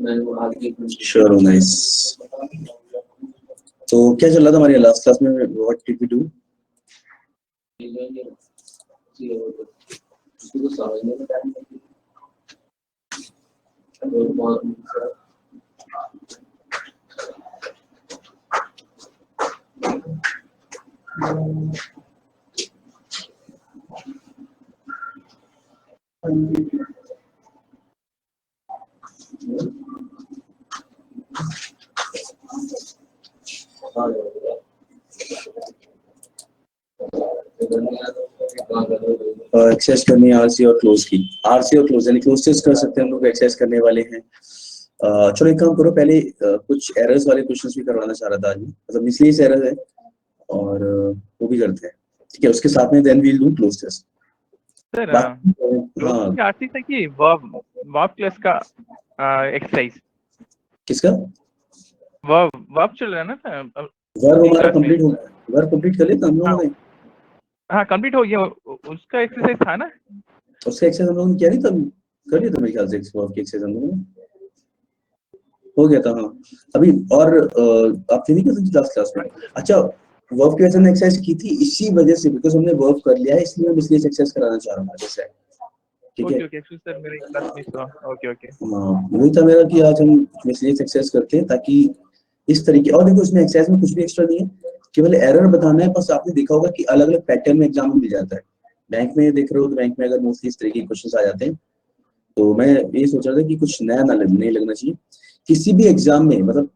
Sure, nice. तो क्या चल रहा था हमारी लास्ट क्लास में? What did we do? Access करनी है आरसी और क्लोज की। आरसी और क्लोज यानी क्लोज टेस्ट कर सकते हैं हम लोग, एक्सेस करने वाले हैं। चलो एक काम करो, पहले कुछ एरर्स वाले क्वेश्चंस भी करवाना चाह रहा था आज मैं, मतलब इसलिए इस एरर है और वो भी करते हैं, ठीक है। उसके साथ में then we'll do cloze test. Sir हाँ, आरसी था कि वर्ब क्लास का एक्सरसाइज किसका वर्ब चल रहा है ना सर? वर्ब हमारा कंप्लीट हो गया, वर्ब कंप्लीट कर लेता हम लोगों ने। हाँ कंप्लीट हो गया, उसका एक्सरसाइज था ना? उसका एक्सरसाइज हम लोगों ने किया नहीं था, कर लिया था मेरे ख्याल से। वर्ब की एक्सरसाइज हम लोगों ने हो गया था, हाँ। अभी और आप थे नहीं कर सकते क्लास में? अच्छा, वर्ब की वजह से हमने एक्सरसाइज की थी इसी वजह से, बिकॉज हमने वर्ब कर लिया है, इसलिए हम इसलिए एक्सरसाइज कराना चाह रहा हूँ जैसे, ठीक है। ओके सर, मेरे क्लास मिस हुआ। ओके हाँ, वही था मेरा कि आज हम इसलिए एक्सरसाइज करते हैं ताकि इस तरीके। और देखो इसमें एक्सरसाइज में कुछ भी एक्स्ट्रा नहीं है, केवल एरर बताना है। बस आपने देखा होगा कि अलग अलग पैटर्न में एग्जाम में मिल जाता है। बैंक में देख रहे हो तो बैंक में अगर मोस्टली इस तरीके के क्वेश्चन आ जाते हैं, तो मैं ये सोच रहा था कि कुछ नया नहीं लगना चाहिए किसी भी एग्जाम में। मतलब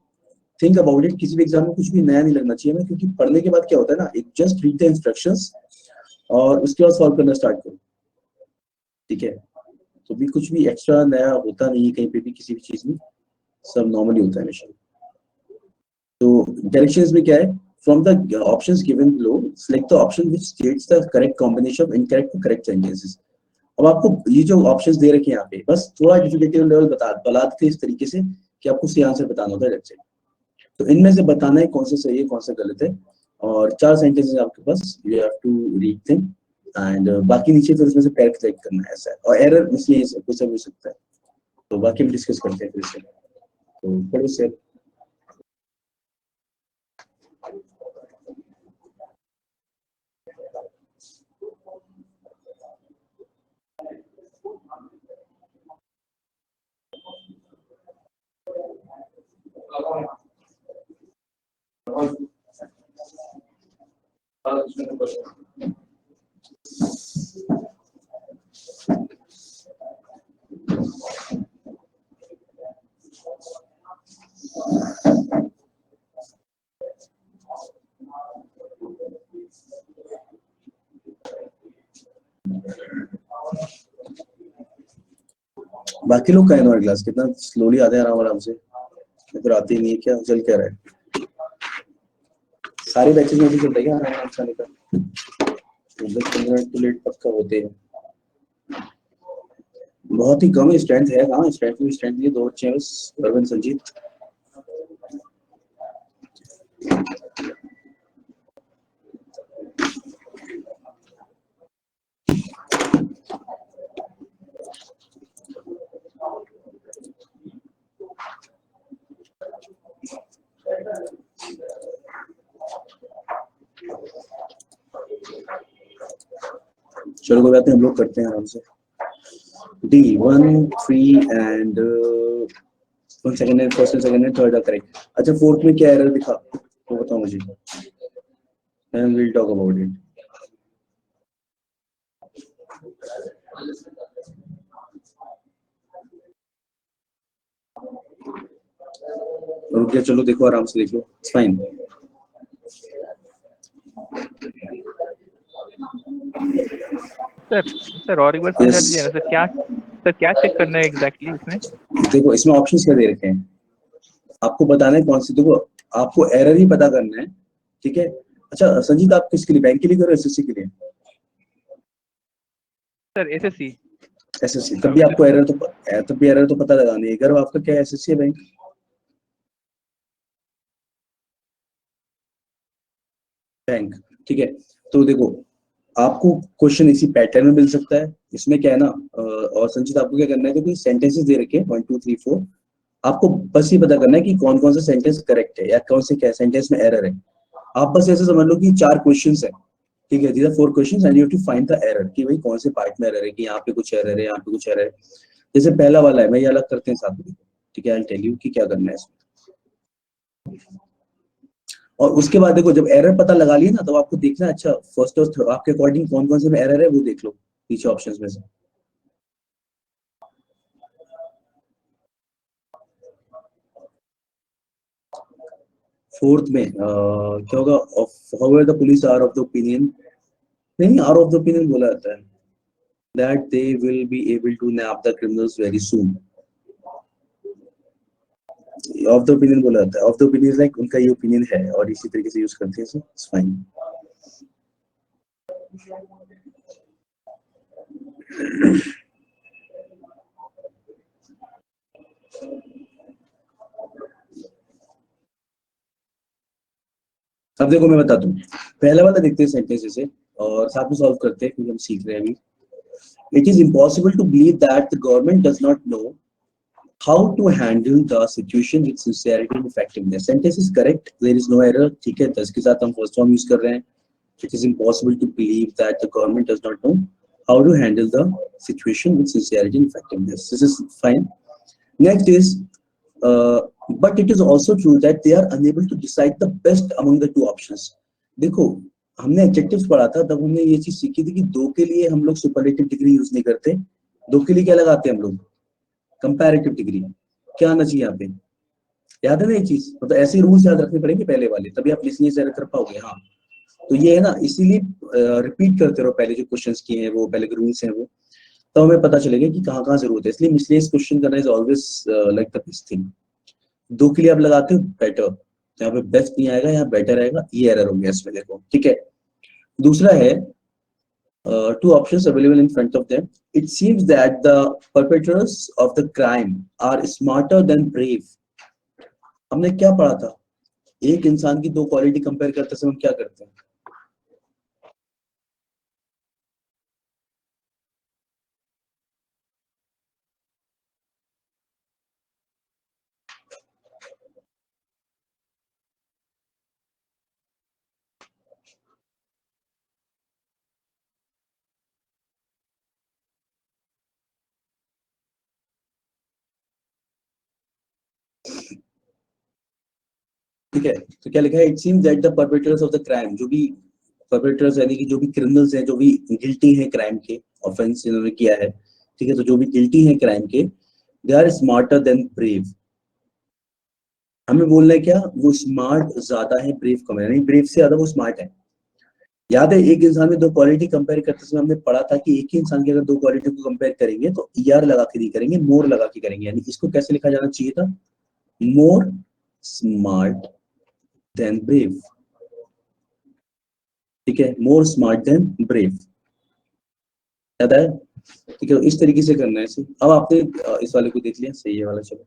थिंक अबाउट इट, किसी भी एग्जाम में कुछ भी नया नहीं लगना चाहिए हमें, क्योंकि पढ़ने के बाद क्या होता है ना, एक जस्ट रीड द इंस्ट्रक्शंस और उसके बाद सॉल्व करना स्टार्ट करो, ठीक है। तो भी कुछ भी एक्स्ट्रा नया होता नहीं है कहीं पे भी, किसी भी चीज में सब नॉर्मली होता है हमेशा। तो डायरेक्शंस में क्या है, from the options given below select the option which states the correct combination of incorrect to correct sentences. अब आपको ये जो ऑप्शंस दे रखे हैं यहाँ पे, बस थोड़ा डिफिकल्टी लेवल बता देते इस तरीके से कि आपको सही आंसर बताना होता है डायरेक्ट से। तो इनमें से बताना है कौन सा सही है कौन सा गलत है, और 4 सेंटेंसेस आपके पास, you have to read them and बाकी नीचे फिर उसमें से पैर सेलेक्ट करना है, ऐसा है। और एरर इसलिए कुछ हो सकता है, तो बाकी हम डिस्कस करते हैं फिर से। तो पढ़ो सर। बाकी लोग का है हमारे क्लास, कितना स्लोली आते हैं आराम से, फिर आते ही नहीं है, क्या चल क्या रहा है? सारे बैचेस में भी चलता है क्या आराम से आने का? 10-15 मिनट तो लेट पक्का होते हैं। बहुत ही कम स्ट्रेंथ है, हाँ स्ट्रेंथ में स्ट्रेंथ ये 2 बच्चे हैं बस, अरविंद संजीत। चलो कोई बात नहीं, हम लोग करते हैं आराम से। D1 3 and 1 second and first and second and third are correct। अच्छा फोर्थ में क्या एरर दिखा तो बताओ मुझे, and we'll talk about it। Okay चलो देखो आराम से देख लो, इट्स फाइन। सर और एक बार समझा दीजिए ना सर, क्या चेक करना है एग्जैक्टली इसमें? देखो इसमें ऑप्शंस क्या दे रखे हैं, आपको बताना है कौन सी। देखो आपको एरर ही पता करना है, ठीक है। अच्छा संजीत, आप किसके लिए, बैंक के लिए करो एसएससी के लिए? Sir SSC. तब भी आपको एरर तो पता लगानी है। अगर आपका क्या एसएससी है बैंक? बैंक, ठीक है। तो देखो आपको क्वेश्चन इसी पैटर्न में मिल सकता है। इसमें क्या है ना, और संचित आपको क्या करना है, क्योंकि सेंटेंसेस दे रखे हैं 1 2 3 4, आपको बस ये पता करना है कि कौन कौन सा सेंटेंस करेक्ट है या कौन से सेंटेंस में एरर है। आप बस ऐसे समझ लो कि 4 क्वेश्चंस है, ठीक है, these are 4 questions and you have to find the error कि भाई कौन से पार्ट में एरर है, कि यहाँ पे कुछ एरर है, यहाँ पे कुछ एरर है। जैसे पहला वाला है, मैं ये अलग करते हैं साथ में, ठीक है, आई विल टेल यू कि क्या करना है इसमें। और उसके बाद देखो जब एरर पता लगा लिए ना, तो आपको देखना है, अच्छा फर्स्ट और आपके अकॉर्डिंग कौन कौन से में एरर है वो देख लो पीछे ऑप्शंस में से। फोर्थ में क्या होगा, however the police are of the opinion, नहीं आर ऑफ द ओपिनियन बोला जाता है, that they will be able to nab the criminals very soon. Of the opinion बोला जाता है, ऑफ द ओपिनियन लाइक उनका ये ओपिनियन है और इसी तरीके से यूज करते हैं, सो इट्स फाइन। अब देखो मैं बताता हूँ, पहला वाला देखते हैं सेंटेंस से और साथ में सॉल्व करते हैं क्योंकि हम सीख रहे हैं अभी। It is impossible to believe that the government does not know how to handle the situation with sincerity and effectiveness. Sentence is correct, there is no error, ठीक है, 10 के साथ हम फर्स्ट फॉर्म यूज कर रहे हैं। It is impossible to believe that the government does not know how to handle the situation with sincerity and effectiveness. This is fine. Next is, uh, but it is also true that they are unable to decide the best among the two options. देखो हमने adjectives पढ़ा था, तब हमने ये चीज सीखी थी कि दो के लिए हम लोग सुपरलेटिव डिग्री यूज नहीं करते, दो के लिए क्या लगाते हैं हम लोग, कंपैरेटिव डिग्री। क्या आना चाहिए यहाँ पे, याद है ना ये चीज, मतलब ऐसे रूल्स याद रखने पड़ेंगे पहले वाले, तभी आप लिसनिंग से कर पाओगे। हाँ तो ये है ना, इसीलिए रिपीट करते रहो पहले जो क्वेश्चंस किए हैं वो, पहले के रूल्स हैं वो, तो हमें पता चलेगा कि कहाँ कहाँ जरूरत है। इसलिए मिसलेनियस क्वेश्चन करना is always like the best thing. दो के लिए आप लगाते हो बेटर, यहाँ पे बेस्ट नहीं आएगा, यहाँ बेटर आएगा, ये एरर हो गया इसमें देखो, ठीक है। दूसरा है, two options available in front of them. It seems that the perpetrators of the crime are smarter than brave. हमने क्या पढ़ा था, एक इंसान की दो क्वालिटी कंपेयर करते समय हम क्या करते हैं, ठीक है। तो क्या लिखा है, it seems that the perpetrators of the crime, जो भी परपेट्रेटर्स यानी कि जो भी क्रिमिनल्स हैं, जो भी गिल्टी हैं क्राइम के, ऑफेंस इन्होंने किया है, ठीक है, तो जो भी गिल्टी हैं क्राइम के, they are smarter than brave. हमें बोलना है क्या, वो स्मार्ट ज्यादा है, ब्रेव कम है, नहीं ब्रेव से ज्यादा वो स्मार्ट है। याद है एक इंसान में दो क्वालिटी कंपेयर करते समय हमने पढ़ा था कि एक ही इंसान की अगर दो क्वालिटी को कंपेयर करेंगे तो ईआर लगा के नहीं करेंगे, मोर लगा के करेंगे, यानी इसको कैसे लिखा जाना चाहिए था, मोर स्मार्ट देन ब्रेव, ठीक है, मोर स्मार्ट देन ब्रेव, याद है, ठीक है, इस तरीके से करना है इसे। अब आपने इस वाले को देख लिया, सही है वाला, चलो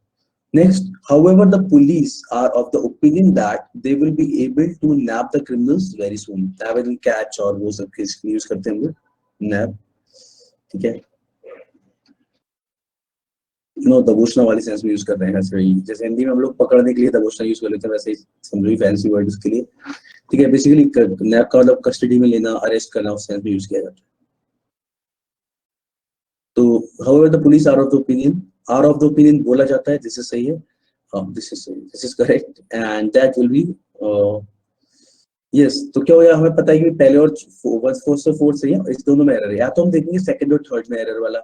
next. however the police are of the opinion that they will be able to nab the criminals very soon. nab and catch और वो सब के यूज करते हैं हम लोग, nab, ठीक है, नो दबोचना वाली सेंस में यूज कर रहे हैं, ऐसे ही जैसे हिंदी में हम लोग पकड़ने के लिए दबोचना यूज कर लेते हैं, वैसे ही समझो फैंसी वर्ड उसके लिए, ठीक है। बेसिकली नैप का मतलब कस्टडी में लेना, अरेस्ट करना, उस सेंस में यूज किया जाता है। तो however the police are of the opinion, are of the opinion बोला जाता है, दिस इज सही है, दिस इज सही, this is correct and that will be yes. तो क्या हो गया, हमें पता है कि पहले और फोर्थ से फोर्थ सही है, इस दोनों में एरर है, या तो हम देखेंगे सेकंड और थर्ड में एरर वाला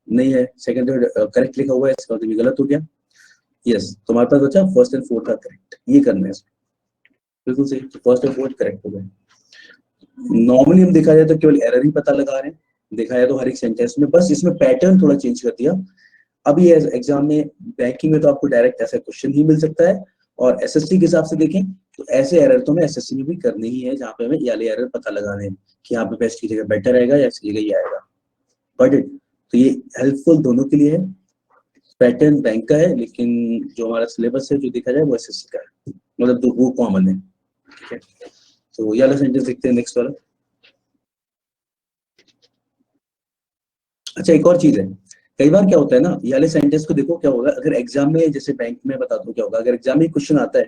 नहीं है, सेकंड थर्ड करेक्ट लिखा हुआ है, इसका मतलब गलत हो गया। यस, तुम्हारे पास बचा फर्स्ट एंड फोर्थ का करेक्ट, ये करना है इसको, बिल्कुल सही, फर्स्ट और फोर्थ करेक्ट हो गए। नॉर्मली हम देखा जाए तो केवल एरर ही पता लगा रहे हैं, देखा जाए तो हर एक सेंटेंस में, बस इसमें पैटर्न थोड़ा चेंज कर दिया। अभी एग्जाम में बैंकिंग में तो आपको डायरेक्ट ऐसा क्वेश्चन ही मिल सकता है, और एसएससी के हिसाब से देखें तो ऐसे एरर तो हमें एसएससी में भी करने ही है, जहाँ पे हमें ये वाले एरर पता लगाने हैं कि यहाँ पे बेस्ट की जगह बेटर रहेगा या इसकी जगह ये आएगा, बट तो ये हेल्पफुल दोनों के लिए है। पैटर्न बैंक का है, लेकिन जो हमारा सिलेबस है जो देखा जाए वो एसएससी का है, मतलब वो कॉमन है, ठीक है। तो ये वाला सेंटेंस देखते हैं, नेक्स्ट वाला। अच्छा एक और चीज है, कई बार क्या होता है ना, ये वाले सेंटेंस को देखो क्या होगा, अगर एग्जाम में, जैसे बैंक में बता दो क्या होगा, अगर एग्जाम में क्वेश्चन आता है,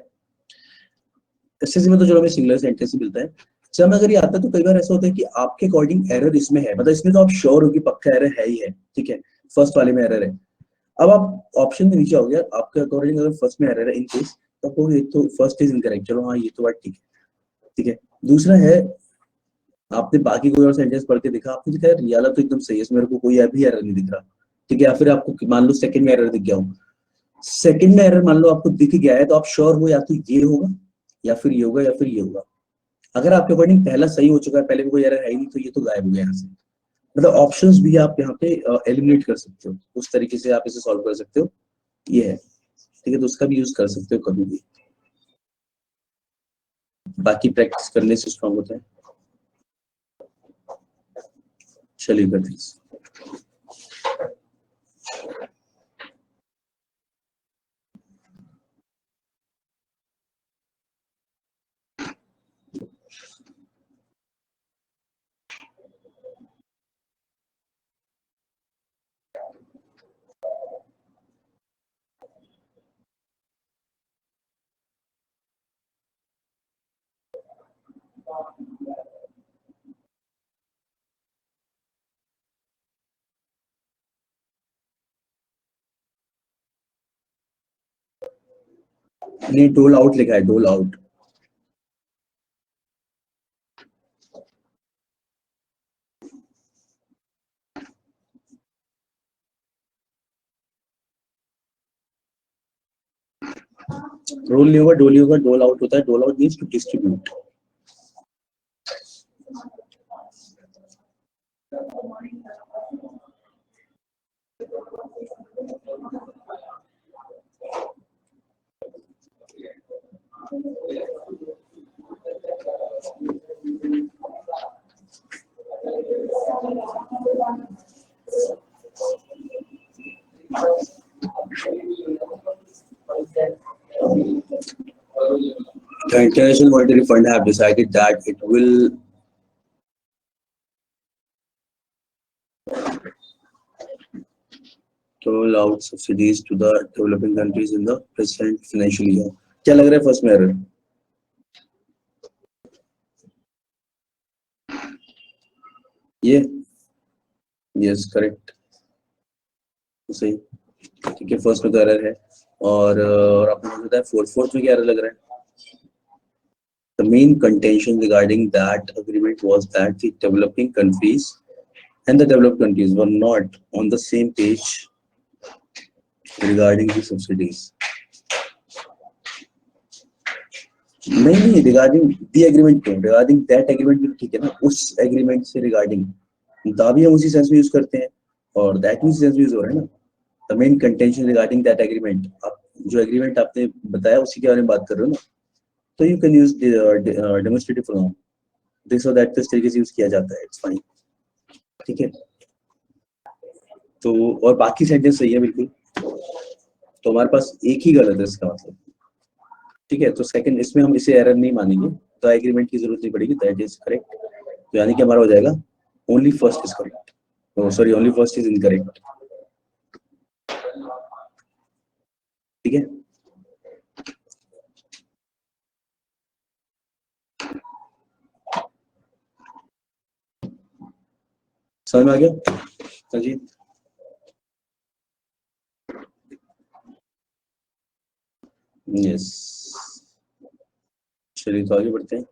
एसएससी में तो चलो हमें सिंगुलर सेंटेंस ही मिलता है, जब अगर ये आता है तो कई बार ऐसा होता है कि आपके अकॉर्डिंग एरर इसमें है, मतलब इसमें तो आप श्योर हो कि पक्का एरर है ही है, ठीक है, फर्स्ट वाले में एरर है। अब आप ऑप्शन में नीचे आओगे, आपके अकॉर्डिंग अगर फर्स्ट में एरर है इन केस, तो आपको ये तो फर्स्ट इज इनकरेक्ट, चलो हाँ ये तो बात ठीक है, ठीक है। दूसरा है, आपने बाकी कोई और सेंटेंस पढ़ के देखा, आपने देखा यार ये वाला तो एकदम सही है, इसमें मेरे को कोई अभी एरर नहीं दिख रहा, ठीक है, या फिर आपको मान लो सेकंड में एरर दिख गया हो, सेकंड में एरर मान लो आपको दिख गया है, तो आप श्योर हो या तो ये होगा या फिर ये होगा या फिर ये होगा। अगर आपके अकॉर्डिंग पहला सही हो चुका है, पहले में कोई एरर है ही नहीं, तो ये तो गायब हो गया यहाँ से। मतलब ऑप्शंस भी आप यहाँ पे एलिमिनेट कर सकते हो, उस तरीके से आप इसे सॉल्व कर सकते हो, ये है, ठीक है, तो उसका भी यूज कर सकते हो कभी भी, बाकी प्रैक्टिस करने से स्ट्रांग होता है। चलिए करते हैं। नहीं, डोल आउट लिखा है, डोल आउट। रोल नहीं होगा, डोली होगा, डोल आउट होता है, dole out means to distribute. The International Monetary Fund have decided that it will roll out subsidies to the developing countries in the present financial year. क्या लग रहा है फर्स्ट में एरर? ये यस करेक्ट, सही, ठीक है, फर्स्ट में तो एरर है, और आपको पता है फोर्थ में क्या एरर लग रहा है? The main contention regarding that agreement was that the developing countries and the developed countries were not on the same page regarding the subsidies. नहीं, रिगार्डिंग दी एग्रीमेंट क्यों, रिगार्डिंग दैट एग्रीमेंट भी ठीक है ना, उस एग्रीमेंट से regarding, दा भी हम उसी सेंस में यूज करते हैं और दैट भी उसी सेंस में यूज हो रहा है ना। The main contention regarding that agreement, आप जो एग्रीमेंट आपने बताया उसी के बारे में बात कर रहे हो ना, तो you can use demonstrative pronoun, this और दैट इस तरीके से यूज किया जाता है, इट्स फाइन, ठीक है। तो और बाकी सेंटेंस सही है बिल्कुल, तो हमारे पास एक ही गलत है इसका मतलब, ठीक है, तो सेकंड इसमें हम इसे एरर नहीं मानेंगे, तो एग्रीमेंट की जरूरत नहीं पड़ेगी, दैट इज करेक्ट, तो यानी कि हमारा हो जाएगा only first is correct, oh sorry only first is incorrect, ठीक है। समझ में आ गया? हाँ जी, यस, चलिए तो आगे बढ़ते हैं।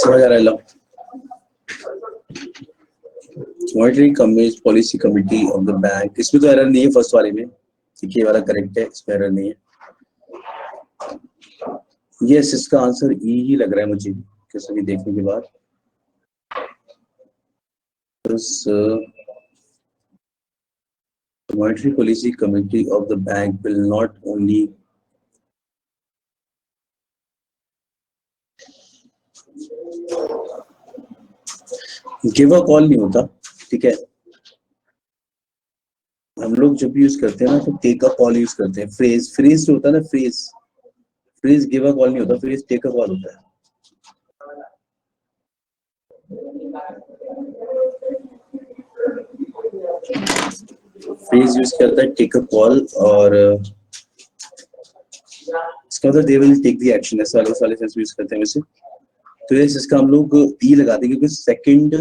समझ आ रहा है लो। Monetary policy committee of the bank, इसमें तो एरर नहीं है फर्स्ट वाले में, ठीक है, ये वाला करेक्ट है, इसमें एरर नहीं है। यस, इसका आंसर ई ही लग रहा है मुझे कैसे भी देखने के बाद। Monetary policy committee of the bank will not only give a call नहीं होता, ठीक है, हम लोग जब यूज करते हैं ना तो टेक अ कॉल यूज करते हैं। फ्रेज जो होता है ना, फ्रेज गिव अ कॉल नहीं होता, फ्रेज टेक अ कॉल होता है। फ्रेज यूज करता है टेक अ कॉल, और इसका मतलब they will take the action, ऐसा वाले सेंस यूज करते हैं वैसे। तो ये इसका हम लोग ई लगा देंगे क्योंकि सेकंड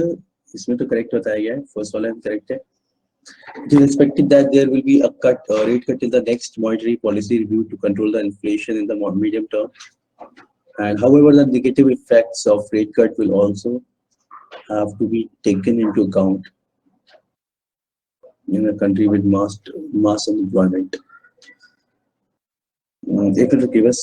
इसमें तो करेक्ट बताया गया है, फर्स्ट वाला करेक्ट है। It is expected that there will be a rate cut in the next monetary policy review to control the inflation in the medium term. And however, the negative effects of rate cut will also have to be taken into account in a country with mass unemployment. एक minute रुकिए बस।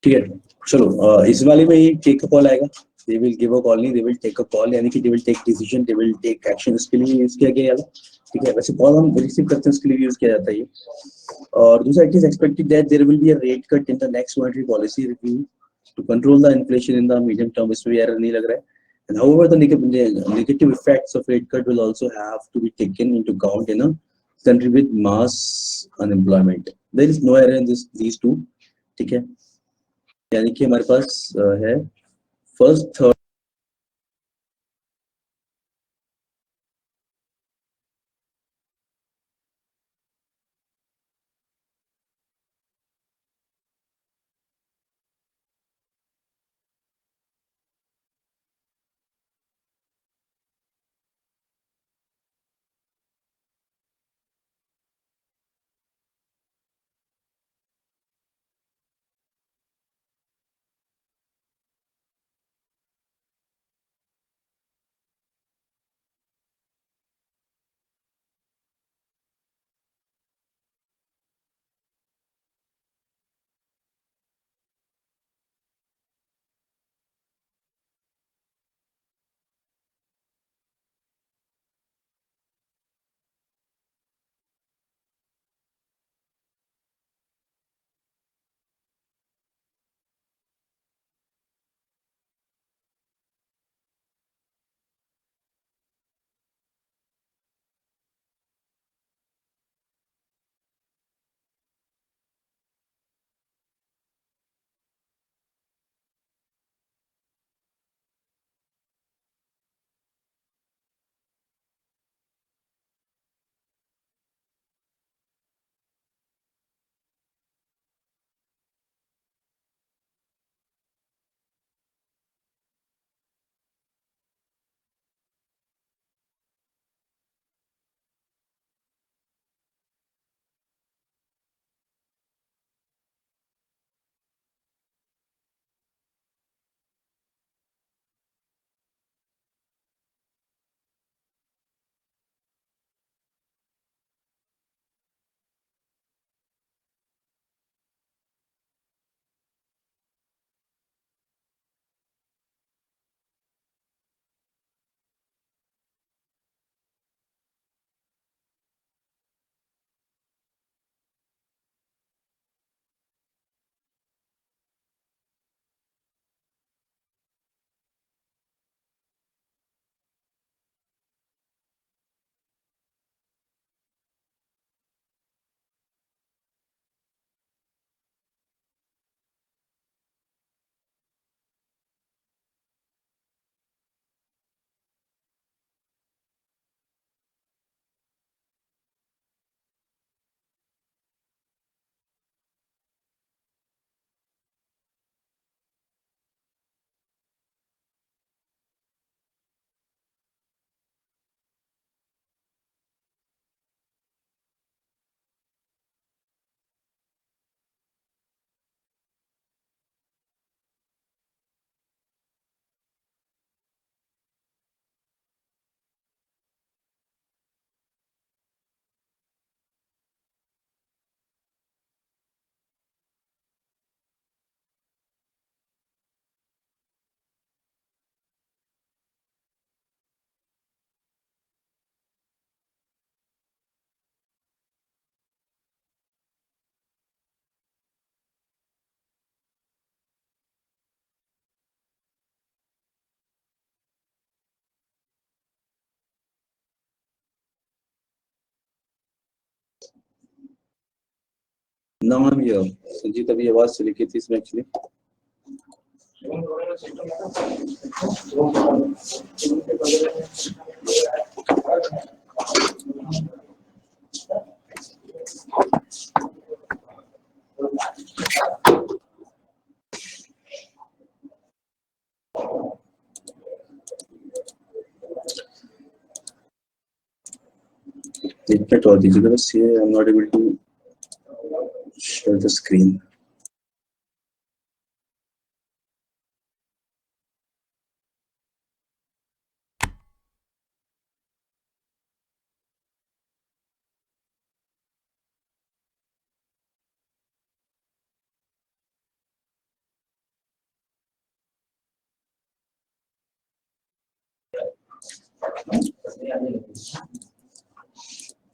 ठीक है, चलो इस वाले में ये टेक अ कॉल आएगा। They will give a call नहीं, they will take a call, यानी कि they will take decision, they will take action, इसके लिए यूज किया गया है। ठीक है, वैसे कॉल हम रिसीव करते हैं उसके लिए यूज किया जाता है ये। और दूसरा, it is expected that there will be a rate cut in the next monetary policy review to control the inflation in the medium term, इसमें एरर नहीं लग रहा है। And however, the negative effects of rate cut will also have to be taken into account in a country with mass unemployment. There is no error in these two, ठीक है, यानी कि हमारे पास है फर्स्ट, थर्ड, नाम ये संजीत अभी आवाज चली गई थी इसमें एक्चुअली। एक मिनट और दीजिएगा बस, ये I am not able to share the screen.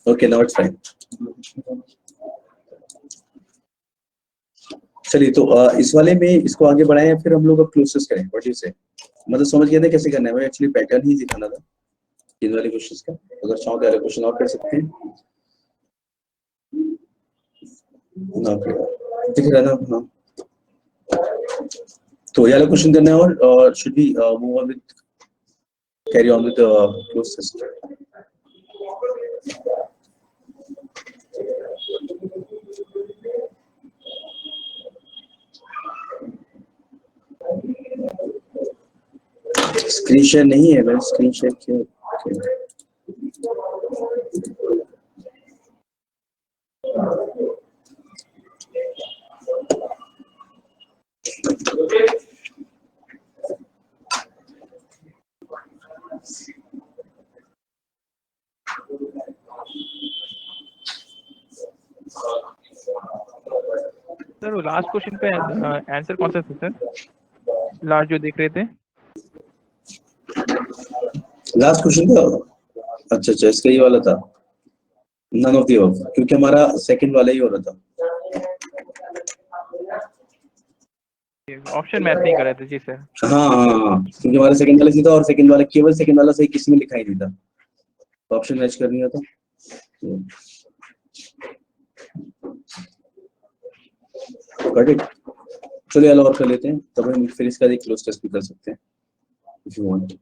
Okay now it's fine. चलिए तो इस वाले में इसको आगे बढ़ाएं फिर हम लोग अब क्लोजेस करें, व्हाट यू से? मतलब समझ गए थे कैसे करना है? मैं एक्चुअली पैटर्न ही दिखाना था इन वाले क्वेश्चंस का। अगर चाहो तो वाले क्वेश्चन और कर सकते हैं ना, दिख रहा है ना? हाँ, तो ये वाला क्वेश्चन करना है और should be move on with carry on with clozes. Screen share नहीं है, मैंने स्क्रीन शेयर किया। सर वो लास्ट क्वेश्चन पे आंसर कौन सा था सर? लास्ट जो देख रहे थे लास्ट क्वेश्चन था। अच्छा अच्छा, इसका ये वाला था नन ऑफ द अबव, क्योंकि हमारा सेकंड वाला ही हो रहा था। ऑप्शन मैच नहीं कर रहे थे जी सर। हाँ हाँ हाँ, क्योंकि हमारा सेकंड वाला सही था और सेकंड वाला केवल सेकंड वाला सही किसी में दिखाई नहीं था, ऑप्शन मैच कर नहीं था। Got it. चलिए अलाउ कर लेते हैं, तब हम फिर इसका एक क्लोज टेस्ट भी कर सकते हैं if you want.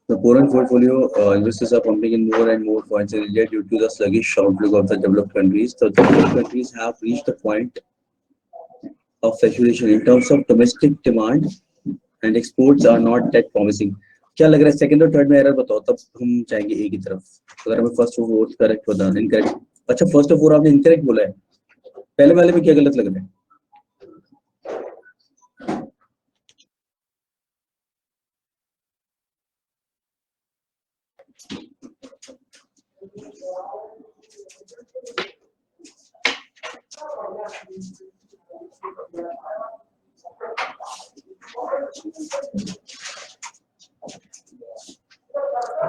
The foreign portfolio investors are pumping in more and more funds in India due to the sluggish outlook of the developed countries. The developed countries have reached the point of saturation in terms of domestic demand and exports are not that promising. क्या लग रहा है second और third में error बताओ, तब हम जाएंगे ए की तरफ। अगर हमें फर्स्ट और फोर्थ करेक्ट होता है, इनकरेक्ट। अच्छा फर्स्ट और फोर्थ आपने इनकरेक्ट बोला है, पहले वाले में क्या गलत लग रहा है?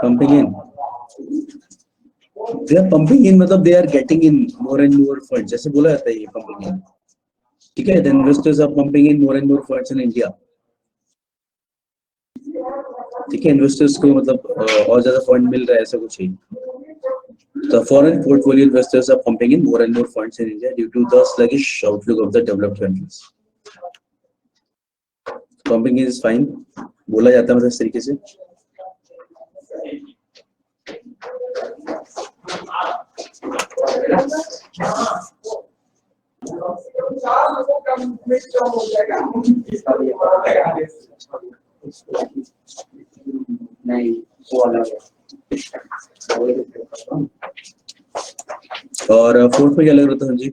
Pumping in, they are pumping in मतलब they are getting in more and more funds, जैसे बोला जाता है ये pumping in, ठीक है? The investors are pumping in more and more funds in India, ठीक है? इन्वेस्टर्स को मतलब और ज्यादा फंड मिल रहा है, ऐसा कुछ ही। The foreign portfolio investors are pumping in more and more funds in India due to the sluggish outlook of the developed countries. pumping is fine बोला जाता है मतलब इस तरीके से. और फोर्थ में क्या लग रहा था जी?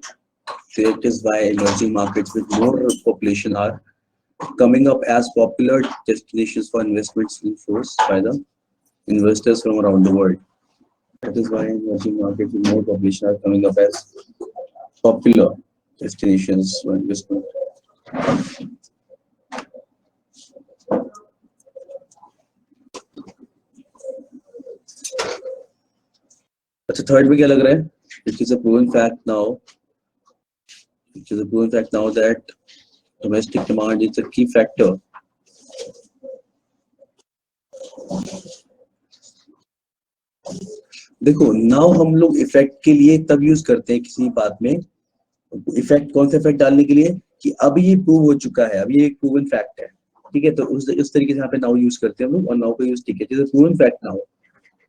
That is why emerging markets with more population are coming up as popular destinations for investments inflows by the investors from around the world. That is why emerging markets with more population are coming up as popular destinations for investment. अच्छा, third में क्या लग रहा है? It is a proven fact now. It is a proven fact now that domestic demand is a key factor. देखो, now हम लोग effect के लिए तब यूज करते हैं किसी बात में. इफेक्ट कौन सा इफेक्ट डालने के लिए कि अब ये प्रूव हो चुका है, अब ये एक प्रूवन फैक्ट है. ठीक है, तो उस तरीके से यहाँ पे नाउ यूज करते हैं हम लोग, और नाउ का यूज ठीक है, जैसे प्रूवन फैक्ट नाउ.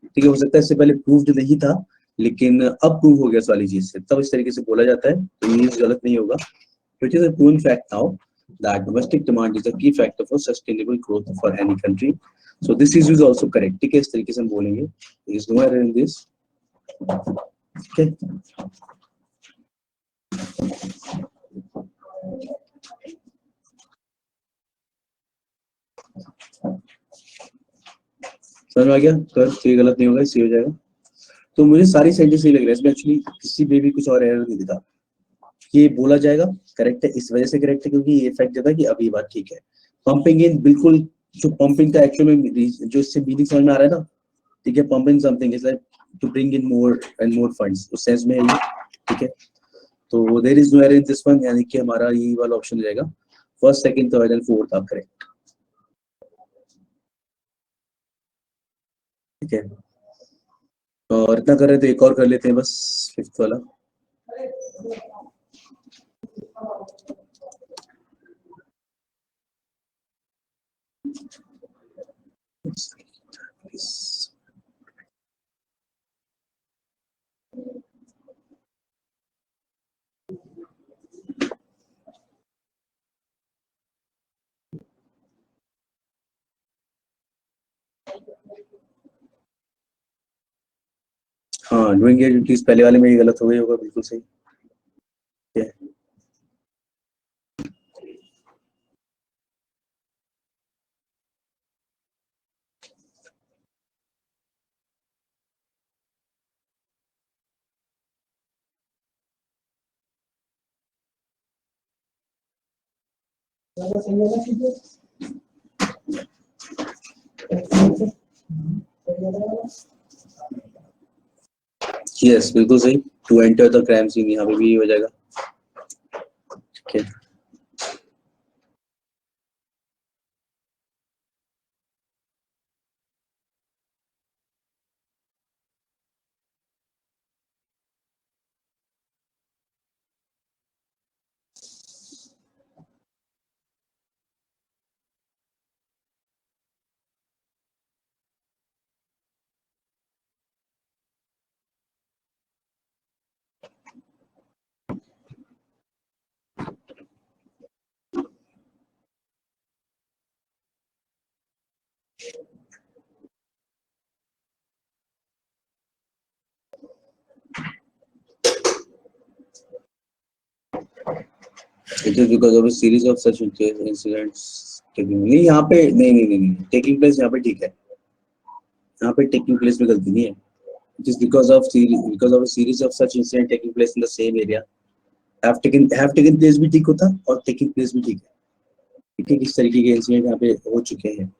ठीक है, हो सकता है इससे पहले प्रूव्ड नहीं था लेकिन अब प्रूव हो गया इस वाली चीज से, तब इस तरीके से बोला जाता है, तो ये गलत नहीं होगा. Which is a proven fact now that domestic demand is a key factor for sustainable growth for any country. So this is also correct. ठीक है, इस तरीके से हम बोलेंगे. There is no error in this. Okay. समझ में आ गया? कर तो ये गलत नहीं होगा, इससे हो जाएगा. तो मुझे सारी सेंटेंस सही लग रहा है इसमें, एक्चुअली किसी में भी कुछ और एरर नहीं दिखा. ये बोला जाएगा करेक्ट है, इस वजह से करेक्ट है क्योंकि ये फैक्ट देता है कि अब ये बात ठीक है. पंपिंग इन, बिल्कुल जो पंपिंग का एक्चुअल में जो इससे मीनिंग समझ में आ रहा है ना. ठीक है, pumping something is like to bring in more and more funds, उस सेंस में है ये. ठीक है, तो there is no error in this one, यानी कि हमारा ये वाला ऑप्शन हो जाएगा. First, second, third and fourth आप करेक्ट. ठीक है, और इतना कर रहे तो एक और कर लेते हैं बस, फिफ्थ वाला. हाँ, डूइंग एक्टिविटीज पहले वाले में ये गलत हो गई होगा, बिल्कुल सही. ठीक है, यस बिल्कुल सही. To enter the crime scene, यहाँ पे भी हो जाएगा. ठीक है, it is because of a series of such incidents taking, नहीं यहाँ पे नहीं taking place यहाँ पे ठीक है, यहाँ पे taking place में गलती नहीं है. It is because of a series of such incidents taking place in the same area. have taken place भी ठीक होता और taking place भी ठीक है. ठीक है, किस तरीके के इंसिडेंट यहाँ पे हो चुके हैं.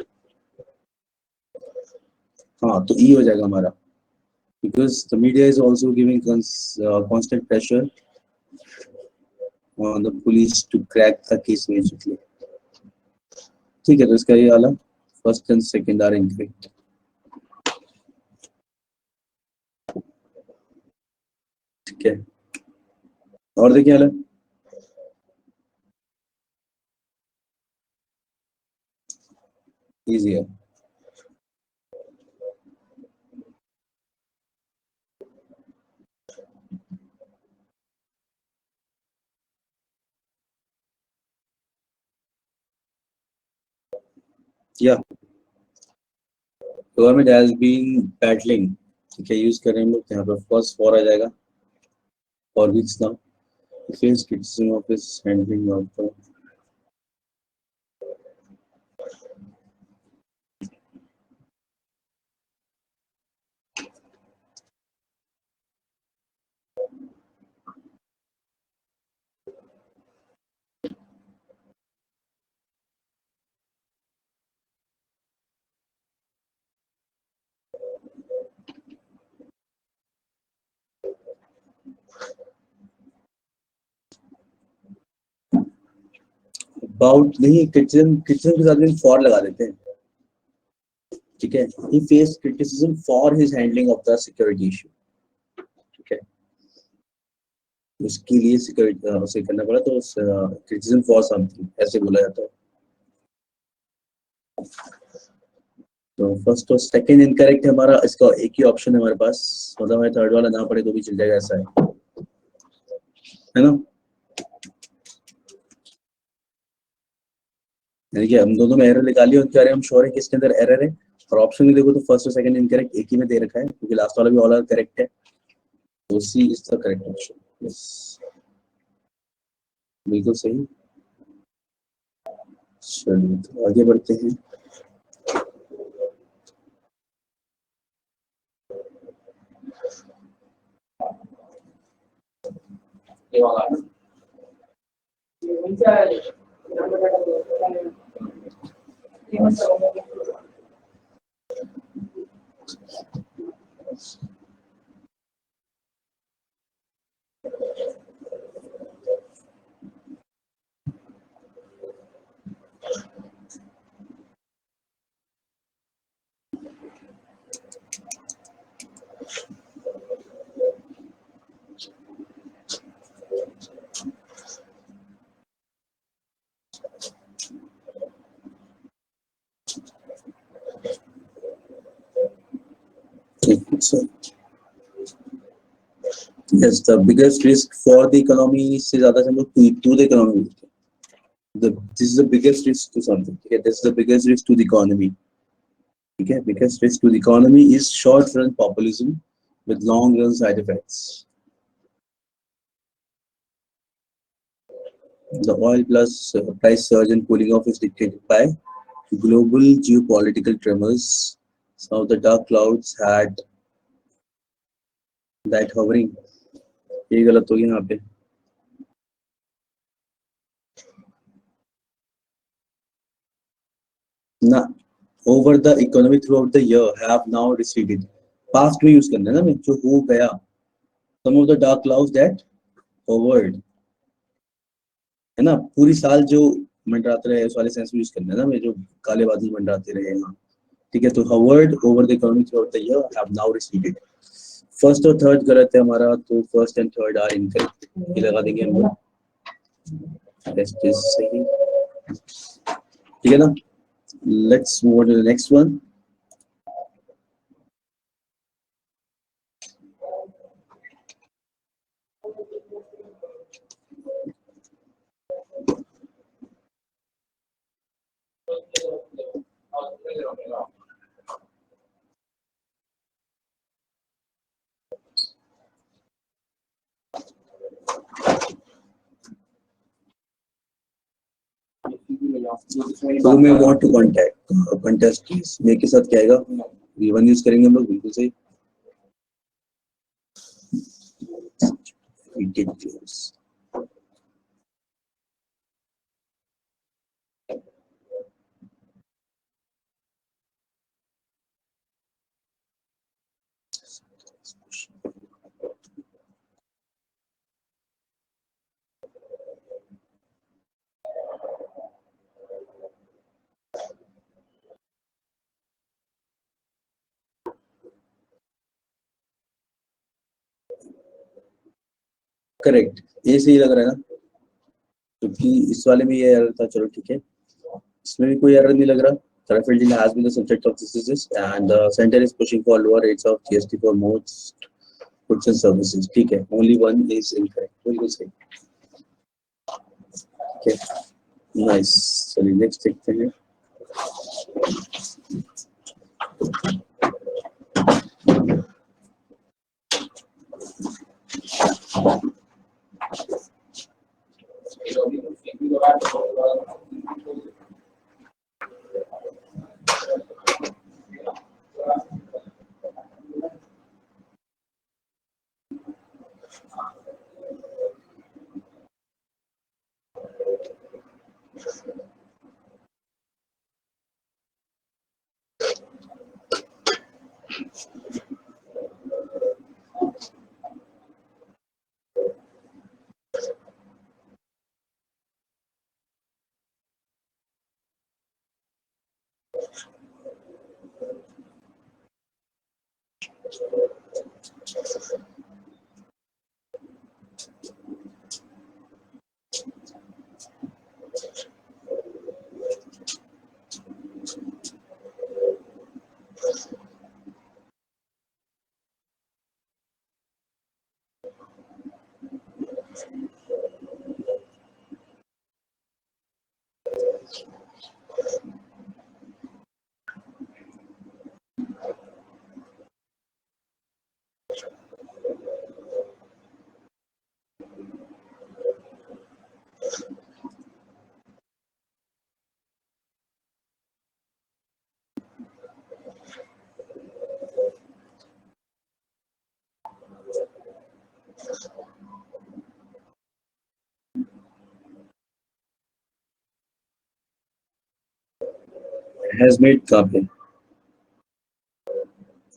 हाँ, तो ई हो जाएगा हमारा, because the media is also giving constant pressure on the police to crack the case basically. ठीक है, तो इसका ये वाला first and second are incorrect. ठीक है, और देखिए वाला इजी है। या गवर्नमेंट हैज बीन बैटलिंग, ठीक है, यूज कर रहे हैं हम लोग, यहाँ पर फर्स्ट फॉर आ जाएगा, for weeks now face criticism of his handling of the about नहीं, क्रिटिसिज्म क्रिटिसिज्म के साथ में फॉर लगा देते हैं, ठीक है। He face criticism for his handling of the security issue, ठीक है, उसके लिए सिक्योरिटी उसे करना पड़ा, तो क्रिटिसिज्म फॉर समथिंग ऐसे बोला जाता है। तो फर्स्ट और सेकंड इनकरेक्ट है हमारा, इसका एक ही ऑप्शन है हमारे पास, मतलब हमें थर्ड वाला ना पड़े तो भी चल जाएगा, ऐसा है ना। यानी कि हम दोनों में एरर निकाली और कह रहे हैं हम श्योर है कि इसके अंदर एरर है, और ऑप्शन में देखो तो फर्स्ट और सेकंड इनकरेक्ट एक ही में दे रखा है, क्योंकि लास्ट वाला भी ऑल करेक्ट है, तो c is the correct option. Yes, बिल्कुल सही। चलिए तो आगे बढ़ते हैं। So, yes, the biggest risk for the economy से ज़्यादा हम लोग to the economy बोलते हैं। This is the biggest risk to something. Okay, this is the biggest risk to the economy. Okay, biggest risk to the economy is short-run populism with long-run side effects. The oil plus price surge and cooling off is dictated by global geopolitical tremors. Some of the dark clouds had that hovering. ये गलत हो गया यहाँ पे ना, over the economy throughout the year have now receded. Past में use करना है ना, मैं जो हो गया, some of the dark clouds that hovered, है ना, पूरी साल जो मंडराते रहे उस वाले सेंस में यूज करना है ना, मैं जो काले बादल मंडराते रहे, हाँ ठीक है। तो hovered over the economy throughout the year have now receded. First और थर्ड गलत है हमारा, तो first and third are incorrect, ये लगा देंगे हम लोग, सही, ठीक है ना। Let's move on to the next one. Who may want to contest please, ये के साथ क्या आएगा, V1 यूज करेंगे हम लोग, बिल्कुल सही। करेक्ट, ये सही लग रहा है ना, क्योंकि इस वाले में ये एरर था, चलो ठीक है, इसमें भी कोई एरर नहीं लग रहा, Tariff deal has been the subject of this, and the center is pushing for lower rates of GST for most goods and services. ठीक है, only one is incorrect. बिल्कुल सही. Okay, nice. चलिए next देखते हैं. Has made कहाँ पे?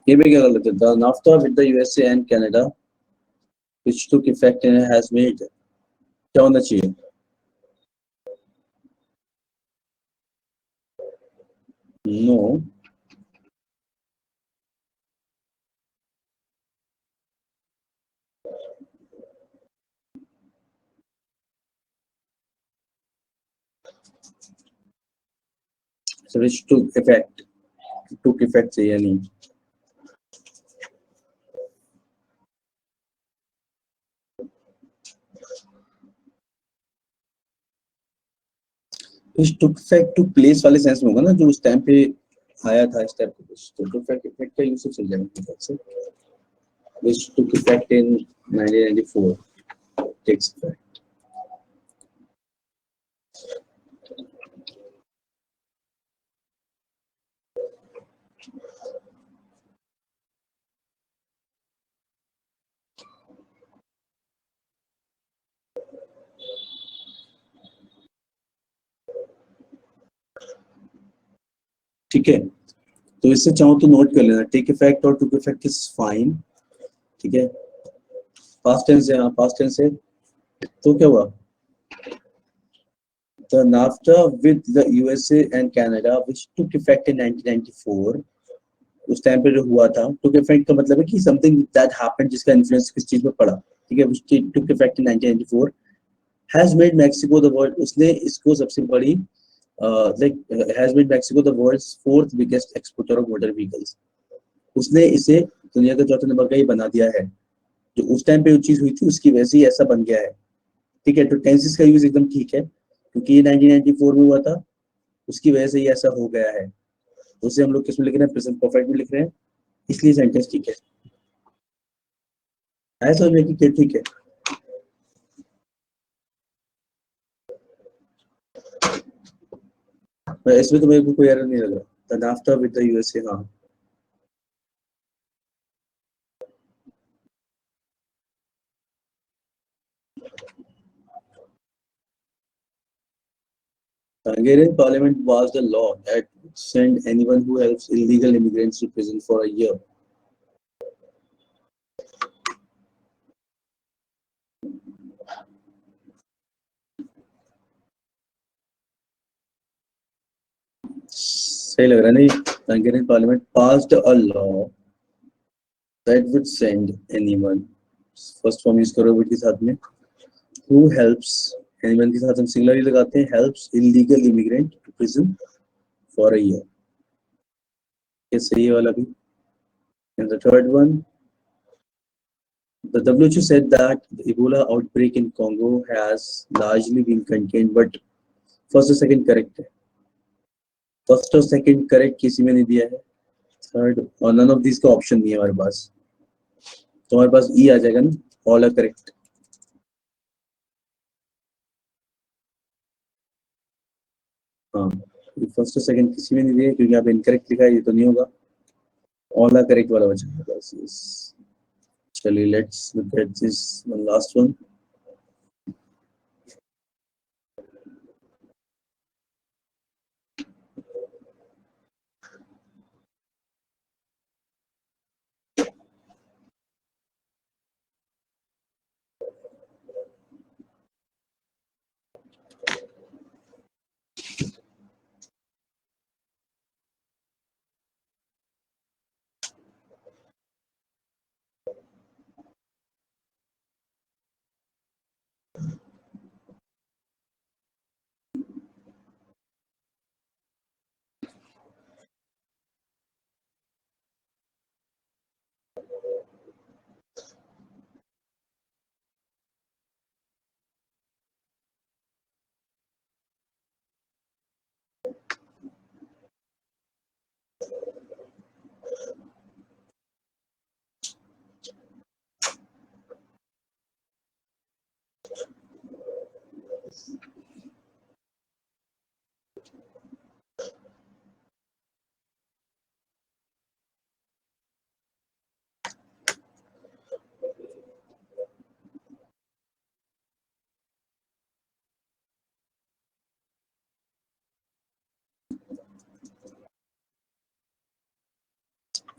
ये भी क्या गलत है? The NAFTA with the USA and Canada, which took effect and has made. क्या होना चाहिए? No. So which took effect चाहिए नहीं. which took effect to place वाले सेंस में होगा ना, जो उस टाइम पे आया था इस टाइप का कुछ, तो took effect का यूज चल जाएगा से. which took effect in 1994 takes effect. ठीक है, तो इससे चाहो तो नोट कर लेना, टेक इफेक्ट और टुक इफेक्ट इज फाइन. ठीक है, पास्ट टेंस है. हाँ, पास्ट टेंस है. तो क्या हुआ? The NAFTA with the USA and Canada which took effect in 1994, उस टाइम पे जो हुआ था, took effect का मतलब है कि something that happened जिसका इन्फ्लुएंस किस चीज में पड़ा. ठीक है, which took effect in 1994 has made Mexico the world, उसने इसको सबसे बड़ी has made Mexico the world's fourth biggest exporter of motor vehicles. उसने इसे दुनिया का चौथा नंबर का ही बना दिया है. जो उस टाइम पे वो चीज हुई थी उसकी वजह से ही ऐसा बन गया है. ठीक है, तो टेंसेस का यूज एकदम ठीक है क्योंकि ये 1994 में हुआ था, उसकी वजह से ही ऐसा हो गया है. उसे हम लोग किसमें लिख रहे हैं? प्रेजेंट परफेक्ट में लिख रहे हैं, इसलिए सेंटेंस ठीक है. ऐसा समझ में कि ठीक है. इसमें तो मेरे को कोई एरर नहीं लग रहा. The NAFTA with the USA, हाँ. Hungarian parliament passed a law that would send anyone who helps illegal immigrants to prison for a year. सही लग रहा है नहीं? Hungarian parliament passed a law that would send anyone, first form use करो with के साथ में, who helps, anyone के साथ हम सिंगुलर ही लगाते हैं, helps illegal immigrant to prison for a year. ये सही है वाला भी। And the third one, the WHO said that the Ebola outbreak in Congo has largely been contained, but first और second correct है। फर्स्ट और सेकंड करेक्ट किसी में नहीं दिया है। थर्ड और नन ऑफ दिस का ऑप्शन नहीं है हमारे पास, तो हमारे पास ई आ जाएगा ना, ऑल आर करेक्ट। हाँ, फर्स्ट और सेकंड किसी में नहीं दिया क्योंकि यहाँ पे इनकरेक्ट लिखा है, ये तो नहीं होगा। ऑल आर करेक्ट वाला बचा है बस। यस, चलिए let's look at this one last one.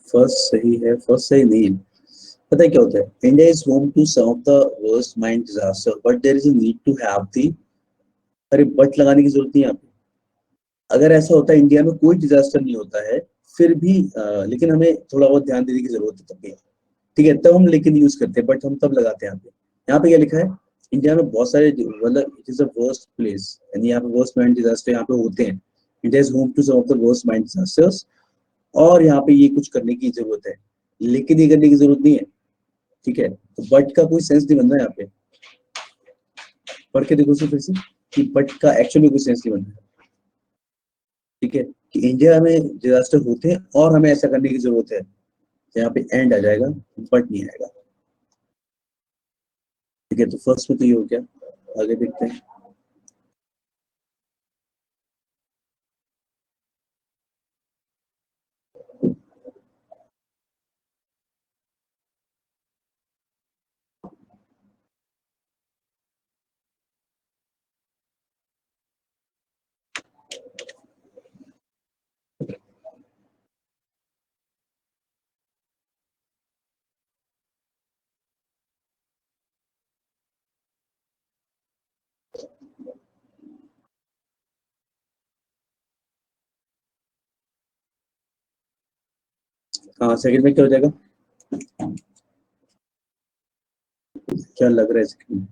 First सही है, फर्स्ट सही नहीं है। पता है क्या होता है, India is home to some of the worst mine disaster but there is a need to have the, अरे बट लगाने की जरूरत नहीं है यहाँ पे। अगर ऐसा होता है इंडिया में कोई डिजास्टर नहीं होता है फिर भी लेकिन हमें थोड़ा बहुत ध्यान देने की जरूरत है तब भी, ठीक है, तब हम लेकिन यूज करते हैं, बट हम तब लगाते हैं यहाँ पे। यहाँ पे क्या लिखा है, इंडिया में बहुत सारे मतलब it is a worst place, यानी यहाँ पे वर्स्ट माइन डिजास्टर यहाँ पे होते हैं। India is home to some of the worst mine disasters, और यहाँ पे ये कुछ करने की जरूरत है, लेकिन ये करने की जरूरत नहीं है, ठीक है। तो बट का कोई सेंस नहीं बन रहा है यहाँ पे, पढ़ के देखो फिर से कि बट का एक्चुअली कोई सेंस नहीं बन रहा है, ठीक है, कि इंडिया में डिजास्टर होते हैं और हमें ऐसा करने की जरूरत है। तो यहाँ पे एंड आ जाएगा, बट नहीं आएगा, ठीक है। तो फर्स्ट में तो ये हो गया, आगे देखते हैं। हाँ, सेकंड में क्या हो जाएगा, क्या लग रहा है सेकंड में?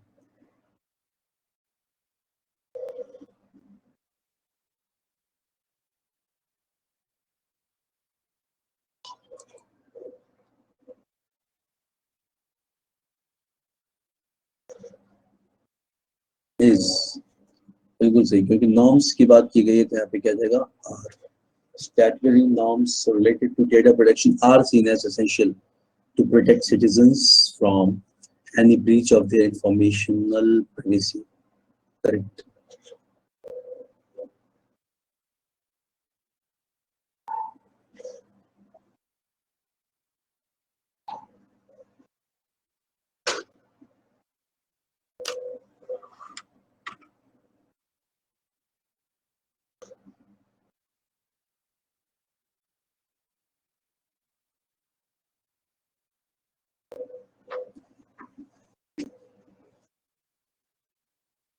इज बिल्कुल सही, क्योंकि नॉर्म्स की बात की गई है तो यहाँ पे क्या जाएगा, आर। Statutory norms related to data protection are seen as essential to protect citizens from any breach of their informational privacy. Correct.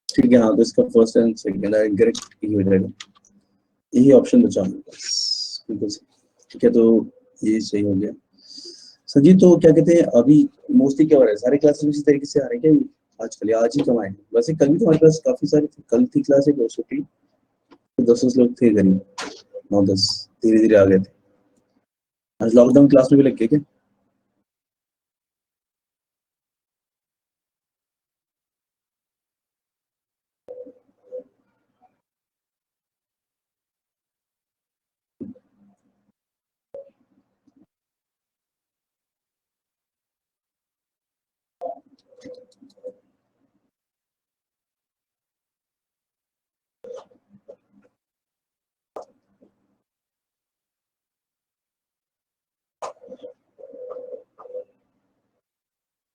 ठीक है, हाँ, तो इसका फर्स्ट एंड सेकंड इनकरेक्ट ही हो जाएगा, यही ऑप्शन बचा हमारे पास, बिल्कुल सही। ठीक है, तो ये सही हो गया। संजीव, तो क्या कहते हैं अभी मोस्टली क्या हो रहा है, सारे क्लासेस इसी तरीके से आ रहे हैं क्या आजकल, या आज ही कम आए हैं? वैसे कल भी तो हमारे पास काफी सारे थे, कल थी क्लास एक 200 की, तो 10 लोग थे करीब, 9-10 धीरे धीरे आ गए थे। आज लॉकडाउन क्लास में भी लग गए क्या?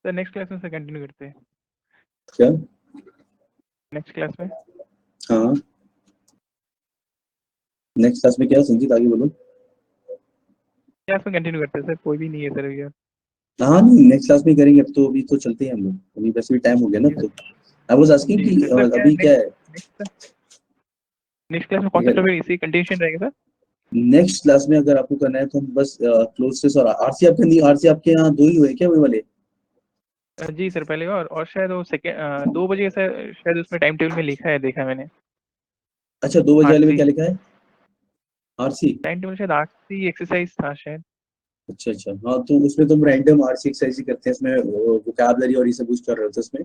सर नेक्स्ट क्लास में से कंटिन्यू करते हैं, क्या? नेक्स्ट क्लास में। हाँ, नेक्स्ट क्लास में क्या संजीत, आगे बोलो। क्लास में कंटिन्यू करते हैं सर, कोई भी नहीं है सर अभी। हाँ नहीं, नेक्स्ट क्लास में करेंगे, अब तो अभी तो चलते हैं हम लोग, अभी वैसे भी टाइम हो गया ना अब तो। आई वाज आस्किंग जी कि सर, क्या अभी क्या है? नेक्स्ट क्लास में कौन सा टॉपिक इसी कंटिन्यूशन रहेगा सर? नेक्स्ट क्लास में अगर आपको करना है तो हम बस क्लोज और आरसी आपके नहीं, आरसी आपके यहाँ दो ही हुए क्या वही वाले? जी सर पहले और शायद वो सेकेंड 2 बजे सर, शायद उसमें टाइम टेबल में लिखा है, देखा मैंने। अच्छा, 2 बजे वाले में आरसी क्या लिखा है? आरसी? टाइम टेबल शायद आरसी एक्सरसाइज था शायद। अच्छा अच्छा, हाँ तो उसमें तुम रैंडम आरसी एक्सरसाइज ही करते हैं, इसमें वोकैबुलरी और ये सब कुछ कर रहे होते हैं उसमें।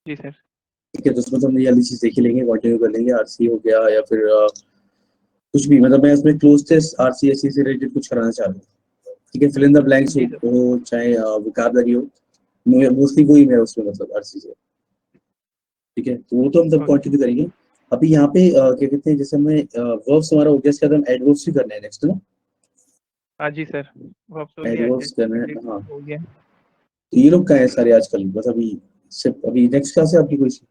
जी सर। ठीक है, तो उसमें तो हम ये वाली चीज देख ही लेंगे, कंटिन्यू कर लेंगे, आरसी हो गया या फिर कुछ भी, मतलब मैं उसमें क्लोज टेस्ट आरसी एससी से रिलेटेड कुछ कराना चाह रहा हूँ। ठीक है, फिल इन द ब्लैंक्स जी सर। हो चाहे वोकैबुलरी हो, मोस्टली वही है उसमें, मतलब आरसी से। ठीक है, तो वो तो हम तब ओके। कंटिन्यू करेंगे। अभी यहाँ पे क्या कहते हैं, जैसे हमें वर्ब्स हमारा हो गया, इसके बाद हम एडवर्ब्स भी करना है नेक्स्ट ना। हाँ जी सर, वो अब हो गया, एडवर्ब्स करना है, हाँ। हो गया। तो ये लोग कहाँ है सारे आजकल, बस अभी सिर्फ अभी नेक्स्ट क्लास है आपकी कोई सी?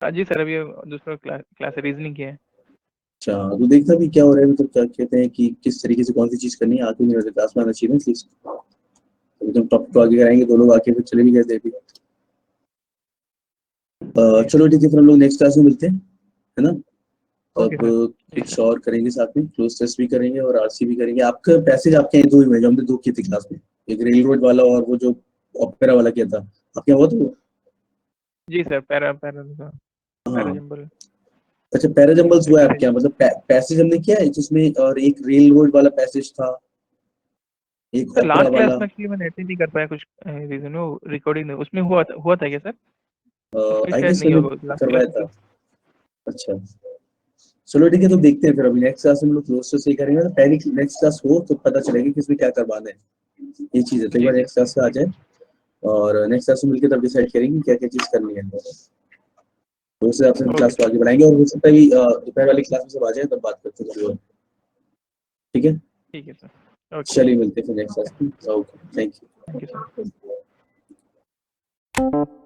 हाँ जी सर, अभी दूसरा क्लास क्लास रीजनिंग की है। अच्छा, तो देखना भी क्या हो रहा है, मतलब क्या कहते हैं कि किस तरीके से कौन सी चीज करनी है, आके मेरे क्लास में आना चाहिए ना एटलीस्ट। अभी तो टॉपिक को आगे कराएंगे, दो लोग आके फिर चले भी गए थे अभी। जी चलो ठीक है, फिर हम लोग नेक्स्ट क्लास में मिलते हैं, है ना? ओके तब सर। जी कुछ सर। और करेंगे साथ में, क्लोज टेस्ट भी करेंगे और आरसी भी करेंगे। आपका पैसेज आपके यहाँ दो ही हुए जो हमने दो किए थे क्लास में, एक रेल रोड वाला और वो जो ओपेरा वाला किया था, आपके यहाँ हुआ तो? जी सर, पैरा पैरा पैरा हाँ। जंबल अच्छा, पैराजम्बल्स हुआ है आपके एक्सरसाइज। यहाँ, मतलब पैसेज हमने किया है जिसमें, और एक रेल रोड वाला पैसेज था, एक सर ओपेरा लास्ट क्लास वाला। में एक्चुअली मैंने अटेंड नहीं कर पाया, कुछ रीजन वो रिकॉर्डिंग उसमें हुआ था क्या सर? उसमें आई शायद गेस नहीं मैंने होगा लास्ट क्लास करवाया में था। तो। अच्छा, चलो ठीक है, तो जी देखते हैं फिर, अभी नेक्स्ट क्लास हम लोग क्लोज से ही करेंगे, तो पहली नेक्स्ट क्लास हो तो पता चलेगा कि इसमें क्या करवाना है, ये चीज है, तो एक जी बार जी नेक्स्ट क्लास से आ जाए और नेक्स्ट क्लास में मिलकर तब डिसाइड करेंगे क्या क्या चीज करनी है, तो उस हिसाब से हम ओके क्लास को सर। आगे बढ़ाएंगे, और हो सकता है भी दोपहर वाली क्लास में सब आ जाए तब बात करते हैं थोड़ी और। ठीक है, ठीक है सर। ओके। चलिए मिलते हैं फिर नेक्स्ट क्लास में, okay, thank thank you sir. You.